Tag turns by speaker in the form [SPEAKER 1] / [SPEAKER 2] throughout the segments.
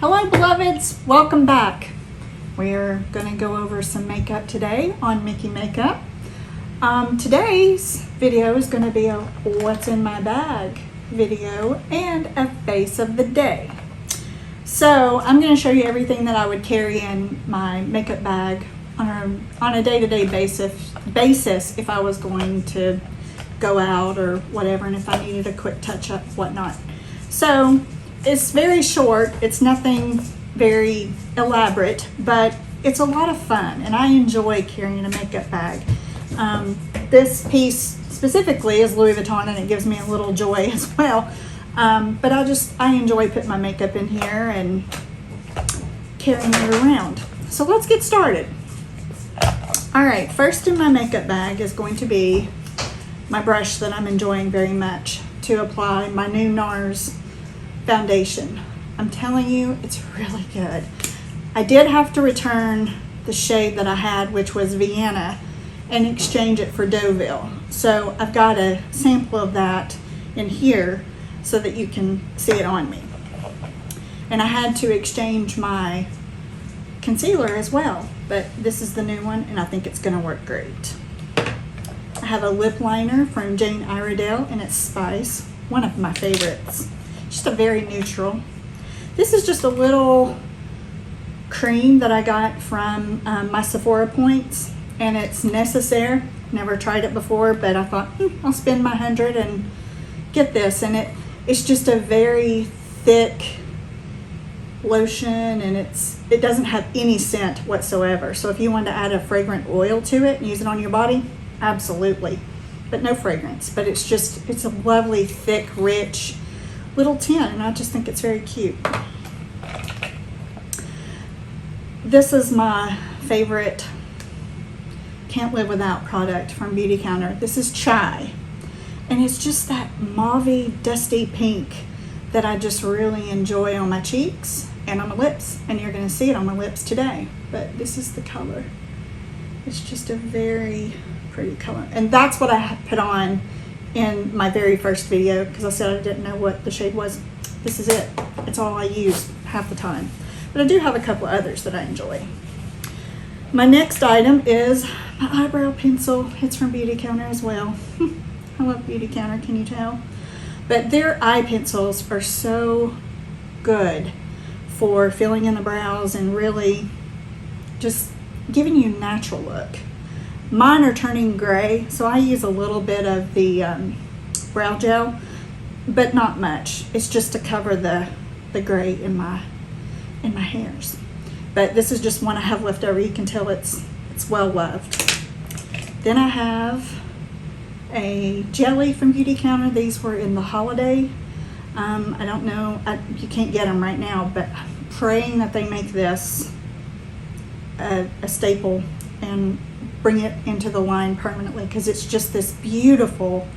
[SPEAKER 1] Hello beloveds, welcome back. We're going to go over some makeup today on Mickey Makeup. Today's video is going to be a what's in my bag video and a face of the day. So I'm going to show you everything that I would carry in my makeup bag on a day-to-day basis if I was going to go out or whatever, and if I needed a quick touch-up, whatnot. So it's very short, it's nothing very elaborate, but it's a lot of fun and I enjoy carrying a makeup bag. This piece specifically is Louis Vuitton and it gives me a little joy as well. But I enjoy putting my makeup in here and carrying it around. So let's get started. All right, first in my makeup bag is going to be my brush that I'm enjoying very much to apply my new Nars Foundation. I'm telling you, it's really good. I did have to return the shade that I had, which was Vienna, and exchange it for Deauville. So I've got a sample of that in here so that you can see it on me. And I had to exchange my concealer as well, but this is the new one and I think it's gonna work great. I have a lip liner from Jane Iredale and it's Spice, one of my favorites. Just a very neutral. This is just a little cream that I got from my Sephora points, and it's Necessaire. Never tried it before, but I thought I'll spend my 100 and get this. And it's just a very thick lotion, and it doesn't have any scent whatsoever. So if you want to add a fragrant oil to it and use it on your body, absolutely. But no fragrance. But it's a lovely, thick, rich little tint, and I just think it's very cute. This is my favorite can't live without product from Beauty Counter. This is Chai, and it's just that mauvey, dusty pink that I just really enjoy on my cheeks and on my lips, and you're going to see it on my lips today. But this is the color. It's just a very pretty color, and that's what I put on in my very first video because I said I didn't know what the shade was. This is it. It's all I use half the time. But I do have a couple others that I enjoy. My next item is my eyebrow pencil. It's from Beauty Counter as well. I love Beauty Counter, can you tell? But their eye pencils are so good for filling in the brows and really just giving you a natural look. Mine are turning gray, so I use a little bit of the brow gel, but not much. It's just to cover the gray in my hairs. But this is just one I have left over. You can tell it's well loved. Then I have a jelly from Beauty Counter. These were in the holiday. I don't know, you can't get them right now, but I'm praying that they make this a staple and bring it into the line permanently, because it's just this beautiful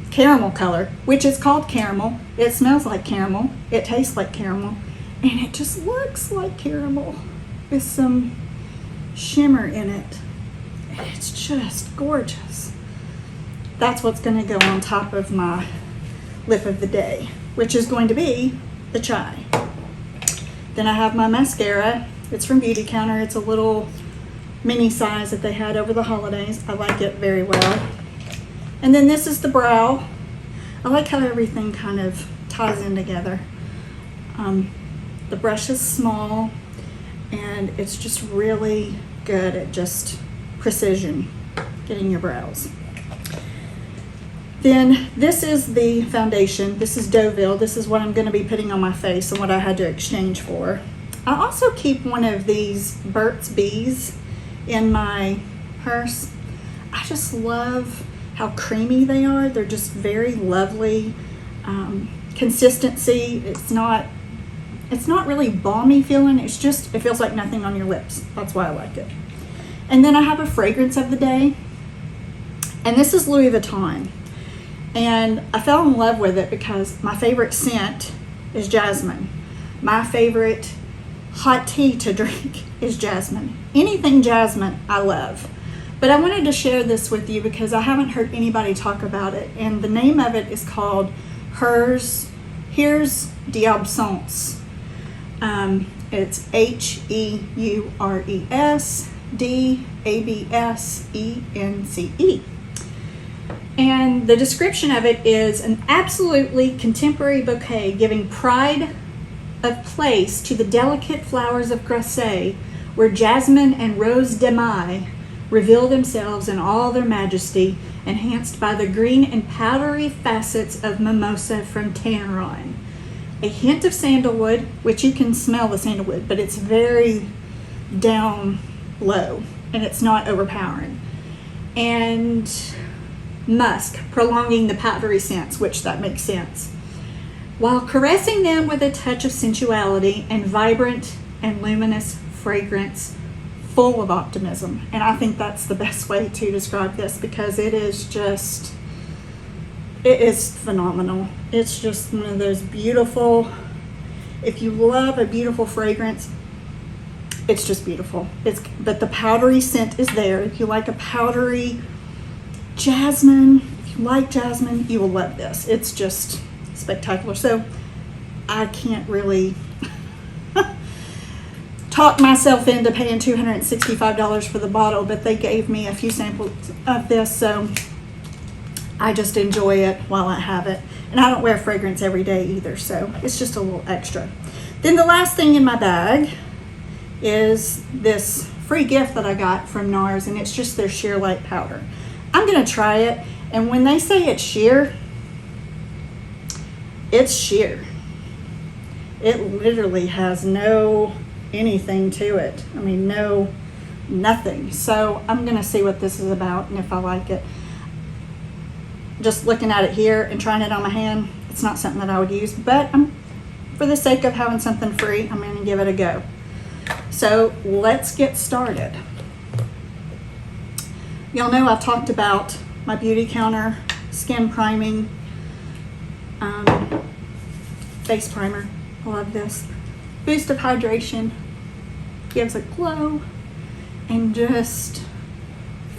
[SPEAKER 1] caramel color, which is called caramel. It smells like caramel, it tastes like caramel, and it just looks like caramel with some shimmer in it. It's just gorgeous. That's what's going to go on top of my lip of the day, which is going to be the Chai. Then I have my mascara. It's from Beauty Counter. It's a little mini size that they had over the holidays. I like it very well. And then this is the brow. I like how everything kind of ties in together. The brush is small and it's just really good at just precision getting your brows. Then this is the foundation. This is Deauville. This is what I'm going to be putting on my face and what I had to exchange for. I also keep one of these Burt's Bees in my purse. I just love how creamy they are. They're just very lovely consistency. It's not really balmy feeling. It feels like nothing on your lips. That's why I like it. And then I have a fragrance of the day, and this is Louis Vuitton, and I fell in love with it because my favorite scent is jasmine. My favorite hot tea to drink is jasmine. Anything jasmine I love. But I wanted to share this with you because I haven't heard anybody talk about it, and the name of it is called Here's d'Absence. It's HEURESDABSENCE. And the description of it is an absolutely contemporary bouquet giving pride of place to the delicate flowers of Grasse, where jasmine and rose demaille reveal themselves in all their majesty, enhanced by the green and powdery facets of mimosa from Tanneron. A hint of sandalwood, which you can smell the sandalwood, but it's very down low and it's not overpowering. And musk, prolonging the powdery scents, which that makes sense, while caressing them with a touch of sensuality and vibrant and luminous fragrance full of optimism. And I think that's the best way to describe this, because it is phenomenal. It's just one of those beautiful, if you love a beautiful fragrance, it's just beautiful. But the powdery scent is there. If you like a powdery jasmine, if you like jasmine, you will love this. It's just spectacular. So I can't really talk myself into paying $265 for the bottle, but they gave me a few samples of this, so I just enjoy it while I have it. And I don't wear fragrance every day either, so it's just a little extra. Then the last thing in my bag is this free gift that I got from Nars, and it's just their sheer light powder. I'm gonna try it, and when they say it's sheer, it's sheer. It literally has no anything to it. I mean, no, nothing. So I'm gonna see what this is about and if I like it. Just looking at it here and trying it on my hand, it's not something that I would use, but for the sake of having something free, I'm gonna give it a go. So let's get started. Y'all know I've talked about my beauty counter skin priming face primer. I love this. Boost of hydration, gives a glow, and just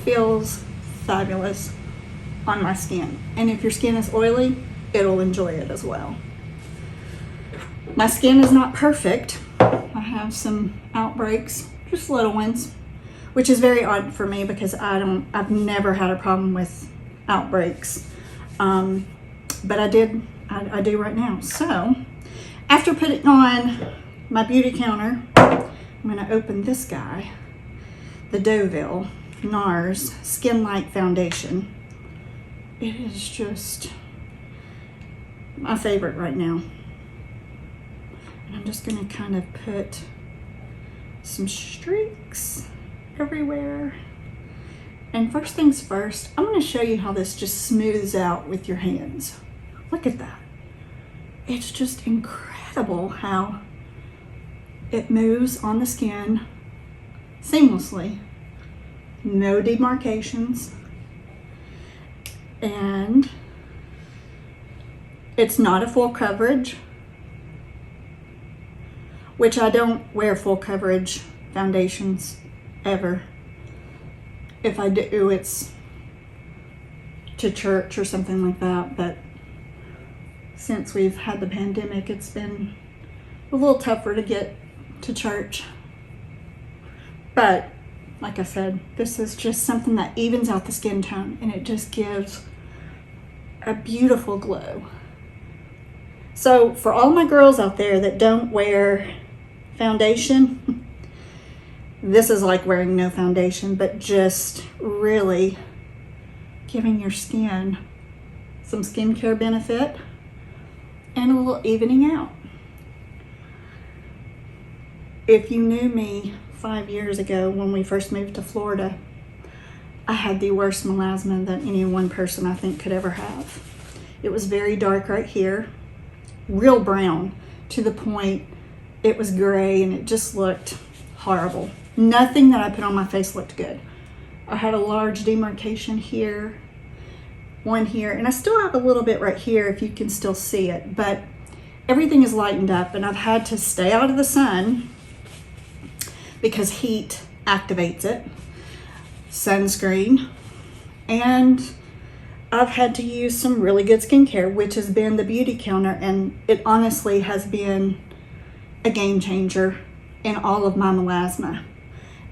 [SPEAKER 1] feels fabulous on my skin. And if your skin is oily, it'll enjoy it as well. My skin is not perfect. I have some outbreaks, just little ones, which is very odd for me because I've never had a problem with outbreaks. But I do right now. So after putting on my beauty counter, I'm going to open this guy, the Deauville Nars Skinlike Foundation. It is just my favorite right now. And I'm just going to kind of put some streaks everywhere. And first things first, I'm going to show you how this just smooths out with your hands. Look at that. It's just incredible how it moves on the skin seamlessly. No demarcations. And it's not a full coverage, which I don't wear full coverage foundations ever. If I do, it's to church or something like that, but since we've had the pandemic, it's been a little tougher to get to church. But like I said, this is just something that evens out the skin tone, and it just gives a beautiful glow. So for all my girls out there that don't wear foundation, this is like wearing no foundation, but just really giving your skin some skincare benefit and a little evening out. If you knew me 5 years ago when we first moved to Florida, I had the worst melasma that any one person I think could ever have. It was very dark right here, real brown, to the point it was gray and it just looked horrible. Nothing that I put on my face looked good. I had a large demarcation here, one here, and I still have a little bit right here if you can still see it, but everything is lightened up, and I've had to stay out of the sun because heat activates it, sunscreen, and I've had to use some really good skincare, which has been the beauty counter, and it honestly has been a game changer in all of my melasma.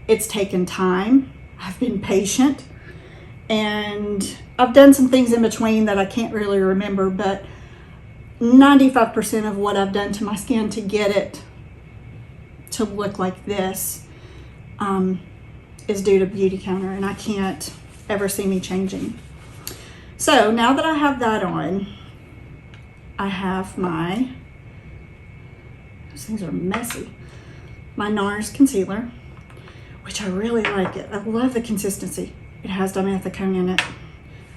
[SPEAKER 1] It's taken time. I've been patient, and I've done some things in between that I can't really remember, but 95% of what I've done to my skin to get it to look like this is due to Beauty Counter, and I can't ever see me changing. So now that I have that on, I have my, those things are messy, my Nars Concealer, which I really like it. I love the consistency. It has dimethicone in it.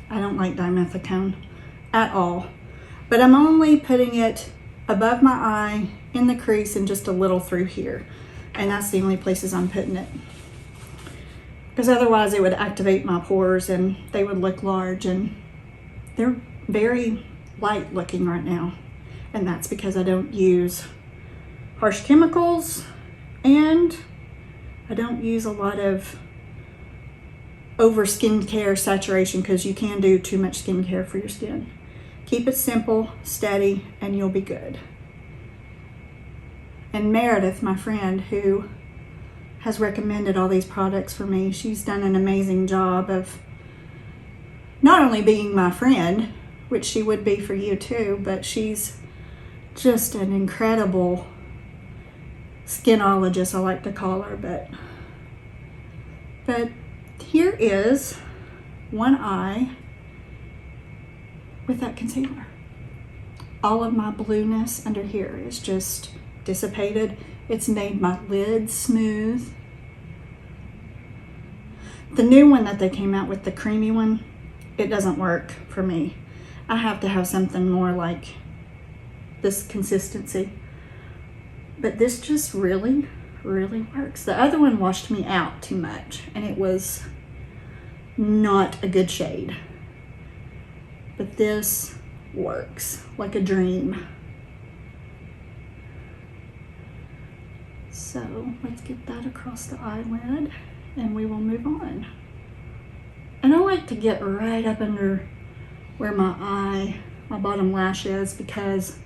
[SPEAKER 1] I don't like dimethicone at all, but I'm only putting it above my eye, in the crease, and just a little through here. And that's the only places I'm putting it, because otherwise it would activate my pores and they would look large, and they're very light looking right now. And that's because I don't use harsh chemicals, and I don't use a lot of over skincare saturation, because you can do too much skincare for your skin. Keep it simple, steady, and you'll be good. And Meredith, my friend, who has recommended all these products for me, she's done an amazing job of not only being my friend, which she would be for you too, but she's just an incredible skinologist, I like to call her. But here is one eye with that concealer. All of my blueness under here is just dissipated. It's made my lids smooth. The new one that they came out with, the creamy one, it doesn't work for me. I have to have something more like this consistency. But this just really, really works. The other one washed me out too much, and it was not a good shade. But this works like a dream. So let's get that across the eyelid, and we will move on. And I like to get right up under where my bottom lash is, because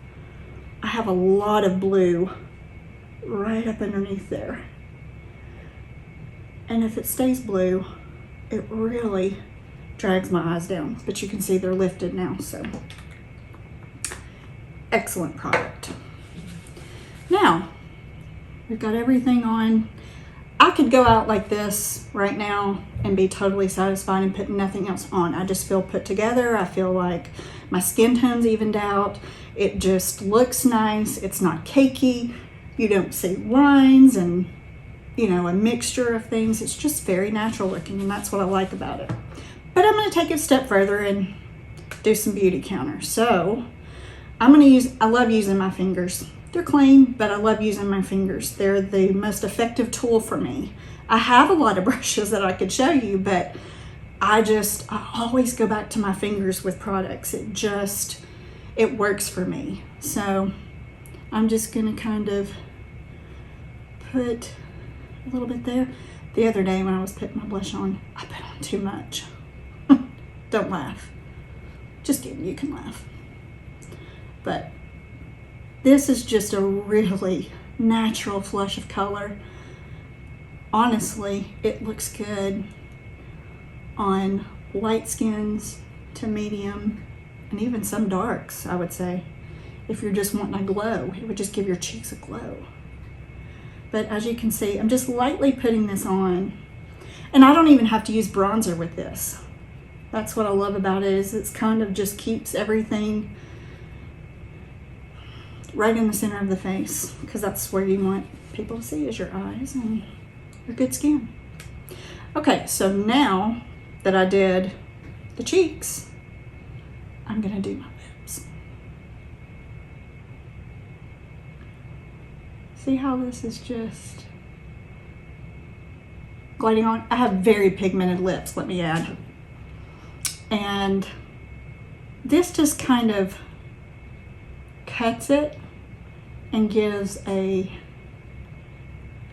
[SPEAKER 1] I have a lot of blue right up underneath there. And if it stays blue, it really drags my eyes down. But you can see they're lifted now, so excellent product. Now, we've got everything on. I could go out like this right now and be totally satisfied and put nothing else on. I just feel put together. I feel like my skin tone's evened out. It just looks nice. It's not cakey. You don't see lines and, you know, a mixture of things. It's just very natural looking, and that's what I like about it. But I'm going to take it a step further and do some Beauty Counter. So I'm going to use, I love using my fingers. They're clean, but I love using my fingers. They're the most effective tool for me. I have a lot of brushes that I could show you, but I always go back to my fingers with products. It works for me. So I'm just gonna kind of put a little bit there. The other day when I was putting my blush on, I put on too much. Don't laugh. Just kidding, you can laugh. But this is just a really natural flush of color. Honestly, it looks good on light skins to medium, and even some darks, I would say. If you're just wanting a glow, it would just give your cheeks a glow. But as you can see, I'm just lightly putting this on. And I don't even have to use bronzer with this. That's what I love about it, is it's kind of just keeps everything right in the center of the face, because that's where you want people to see, is your eyes and your good skin. Okay, so now that I did the cheeks, I'm gonna do my lips. See how this is just gliding on? I have very pigmented lips, let me add. And this just kind of cuts it and gives a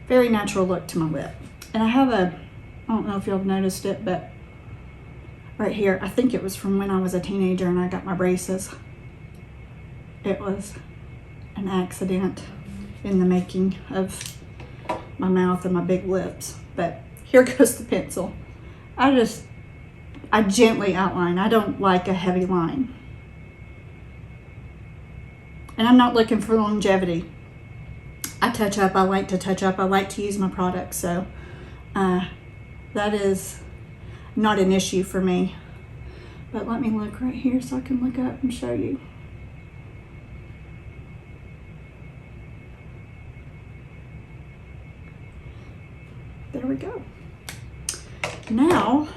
[SPEAKER 1] very natural look to my lip. And I have I don't know if y'all have noticed it, but right here, I think it was from when I was a teenager and I got my braces. It was an accident. in the making of my mouth and my big lips. But here goes the pencil. I gently outline. I don't like a heavy line. And I'm not looking for longevity. I touch up. I like to touch up. I like to use my products. So that is not an issue for me. But let me look right here so I can look up and show you. There we go. Now,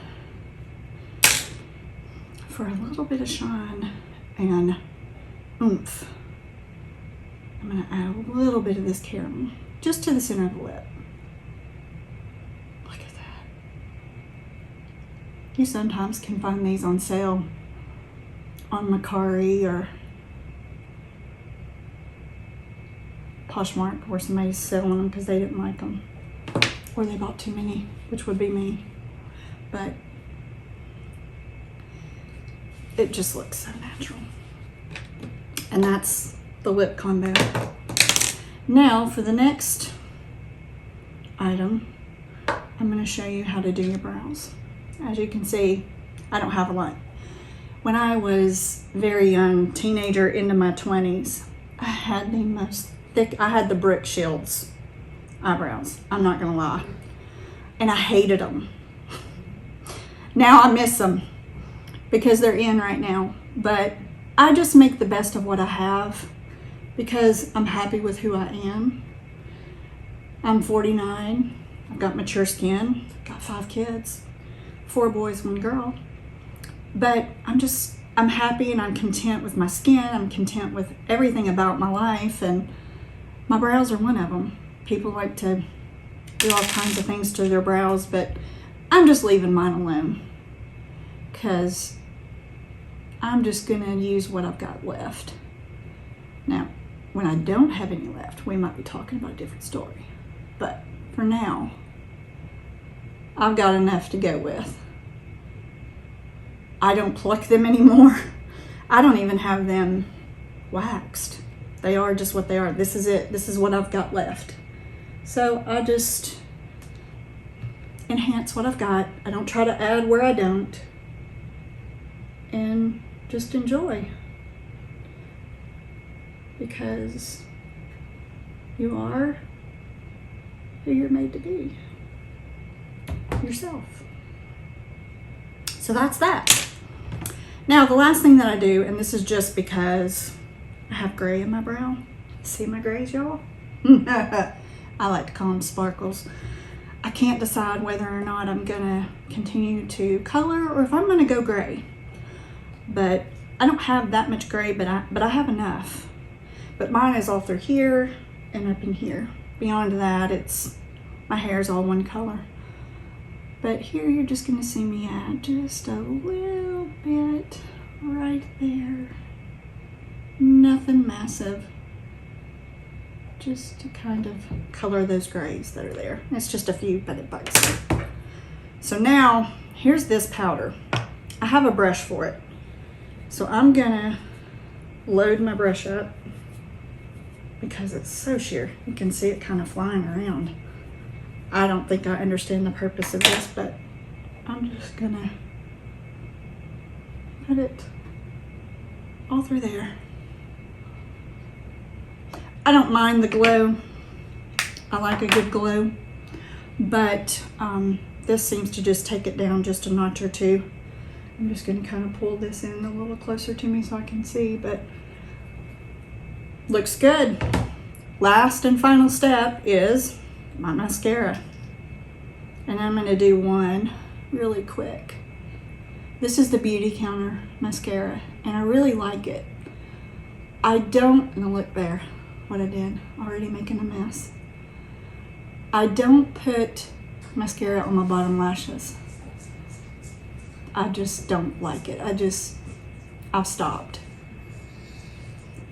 [SPEAKER 1] for a little bit of shine and oomph, I'm going to add a little bit of this caramel just to the center of the lip. Look at that. You sometimes can find these on sale on Macari or Poshmark where somebody's selling them because they didn't like them. Or they bought too many, which would be me. But it just looks so natural. And that's the lip combo. Now for the next item, I'm going to show you how to do your brows. As you can see, I don't have a lot. When I was very young, teenager into my 20s, I had the most thick, I had the Brick Shields eyebrows. I'm not going to lie. And I hated them. Now I miss them because they're in right now. But I just make the best of what I have because I'm happy with who I am. I'm 49. I've got mature skin. I've got 5 kids. 4 boys, 1 girl. But I'm happy and I'm content with my skin. I'm content with everything about my life. And my brows are one of them. People like to do all kinds of things to their brows, but I'm just leaving mine alone because I'm just going to use what I've got left. Now, when I don't have any left, we might be talking about a different story. But for now, I've got enough to go with. I don't pluck them anymore. I don't even have them waxed. They are just what they are. This is it. This is what I've got left. So I just enhance what I've got. I don't try to add where I don't. And just enjoy. Because you are who you're made to be. Yourself. So that's that. Now the last thing that I do, and this is just because I have gray in my brow. See my grays, y'all? I like to call them sparkles. I can't decide whether or not I'm gonna continue to color or if I'm gonna go gray. But I don't have that much gray, but I have enough. But mine is all through here and up in here. Beyond that, my hair's all one color. But here you're just gonna see me add just a little bit right there. Nothing massive. Just to kind of color those grays that are there. It's just a few, but it bugs me. So now, here's this powder. I have a brush for it. So I'm gonna load my brush up because it's so sheer. You can see it kind of flying around. I don't think I understand the purpose of this, but I'm just gonna put it all through there. I don't mind the glow. I like a good glow, but this seems to just take it down just a notch or two. I'm just going to kind of pull this in a little closer to me so I can see, but looks good. Last and final step is my mascara, and I'm going to do one really quick. This is the Beauty Counter mascara, and I really like it. I'm gonna look there. What I did, already making a mess. I don't put mascara on my bottom lashes. I just don't like it. I've stopped.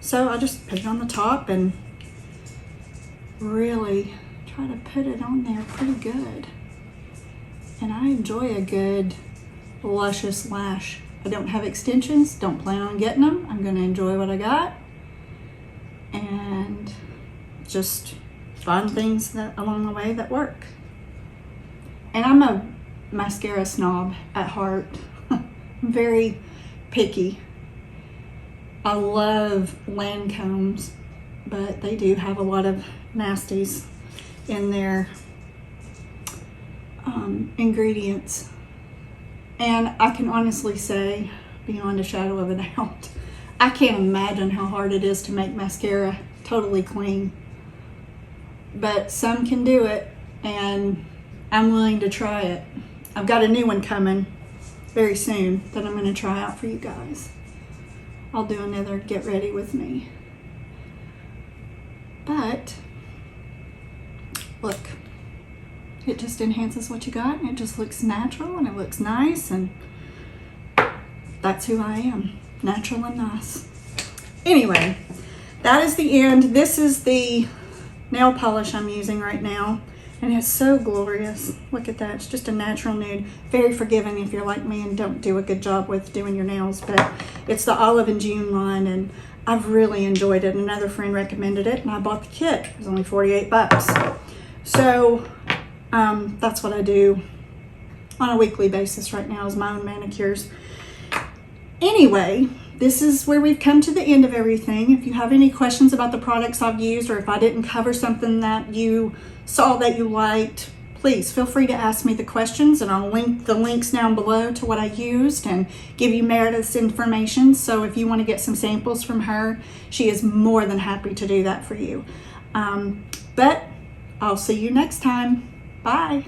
[SPEAKER 1] So I just put it on the top and really try to put it on there pretty good. And I enjoy a good luscious lash. I don't have extensions, don't plan on getting them. I'm gonna enjoy what I got and just fun things that along the way that work. And I'm a mascara snob at heart. I'm very picky. I love Lancomes, but they do have a lot of nasties in their ingredients. And I can honestly say, beyond a shadow of a doubt, I can't imagine how hard it is to make mascara totally clean. But some can do it, and I'm willing to try it. I've got a new one coming very soon that I'm going to try out for you guys. I'll do another get ready with me. But look, it just enhances what you got, and it just looks natural and it looks nice, and that's who I am, natural and nice. Anyway, that is the end. This is the nail polish I'm using right now, and it's so glorious. Look at that. It's just a natural nude. Very forgiving if you're like me and don't do a good job with doing your nails, but it's the Olive and June line, and I've really enjoyed it. Another friend recommended it, and I bought the kit. It was only 48 bucks. So that's what I do on a weekly basis right now, is my own manicures. Anyway, this is where we've come to the end of everything. If you have any questions about the products I've used, or if I didn't cover something that you saw that you liked, please feel free to ask me the questions, and I'll link the links down below to what I used and give you Meredith's information. So if you want to get some samples from her, she is more than happy to do that for you. But I'll see you next time. Bye.